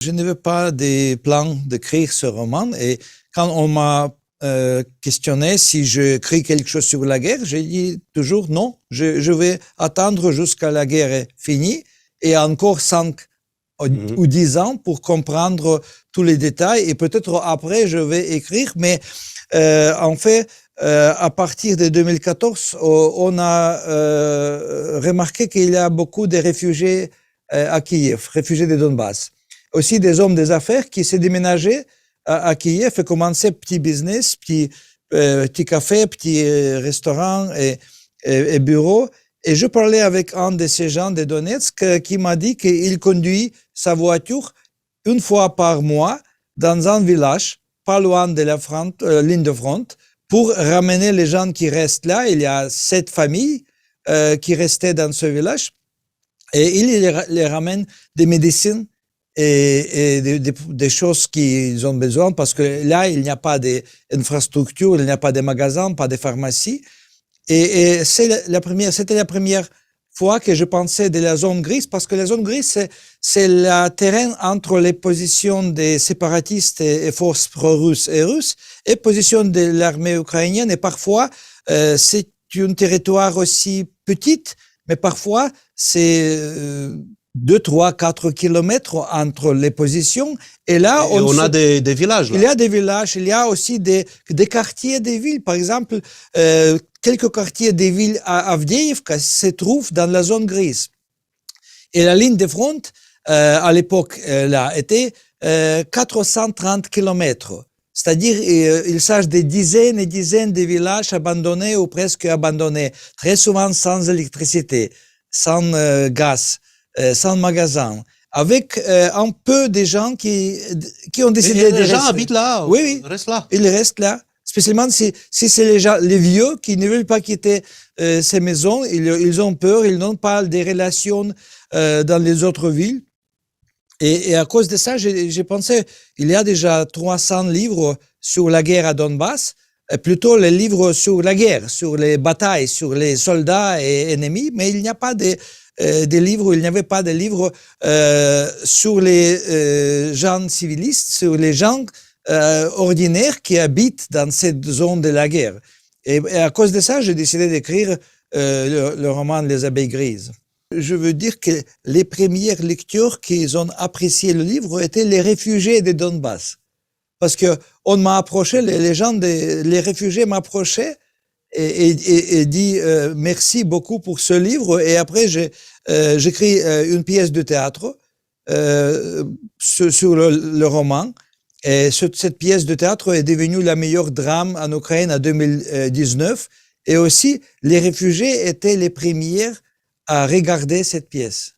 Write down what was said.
Je n'avais pas de plan d'écrire ce roman et quand on m'a questionné si j'écris quelque chose sur la guerre, j'ai dit toujours non, je vais attendre jusqu'à la guerre est finie et encore 5 ou 10 ans pour comprendre tous les détails et peut-être après je vais écrire, mais en fait, à partir de 2014, on a remarqué qu'il y a beaucoup de réfugiés à Kiev, réfugiés de Donbass. Aussi des hommes des affaires qui s'est déménagé à Kiev et commencé petit business, petit café, petit restaurant et bureau. Et je parlais avec un de ces gens de Donetsk qui m'a dit qu'il conduit sa voiture une fois par mois dans un village, pas loin de la ligne de front, pour ramener les gens qui restent là. Il y a 7 familles qui restaient dans ce village et il les ramène des médecines et des choses qu'ils ont besoin parce que là, il n'y a pas d'infrastructure, il n'y a pas de magasins, pas de pharmacie. Et c'était la première fois que je pensais de la zone grise parce que la zone grise, c'est le terrain entre les positions des séparatistes et forces pro-russes et russes et position de l'armée ukrainienne. Et parfois, c'est un territoire aussi petit, mais parfois, c'est 2, 3, 4 kilomètres entre les positions. Et là, on a des villages. Là. Il y a des villages, il y a aussi des quartiers des villes. Par exemple, quelques quartiers des villes à Avdiivka se trouvent dans la zone grise. Et la ligne de front, à l'époque, là, était 430 kilomètres. C'est-à-dire, il s'agit de dizaines et dizaines de villages abandonnés ou presque abandonnés, très souvent sans électricité, sans gaz, sans magasin, avec un peu de gens qui ont décidé de rester. Les gens habitent là, oui, restent là. Ils restent là, spécialement si c'est les vieux qui ne veulent pas quitter ces maisons, ils ont peur, ils n'ont pas des relations dans les autres villes. Et à cause de ça, j'ai pensé, il y a déjà 300 livres sur la guerre à Donbass, plutôt les livres sur la guerre, sur les batailles, sur les soldats et ennemis, mais il n'y a pas des livres, il n'y avait pas de livres sur les gens civilistes, sur les gens ordinaires qui habitent dans cette zone de la guerre. Et à cause de ça, j'ai décidé d'écrire le roman Les abeilles grises. Je veux dire que les premières lectures qui ont apprécié le livre étaient les réfugiés de Donbass. Parce que on m'a approché, les réfugiés m'approchaient et dit merci beaucoup pour ce livre. Et après, j'écris une pièce de théâtre sur le roman. Et cette pièce de théâtre est devenue la meilleure drame en Ukraine en 2019. Et aussi, les réfugiés étaient les premiers à regarder cette pièce.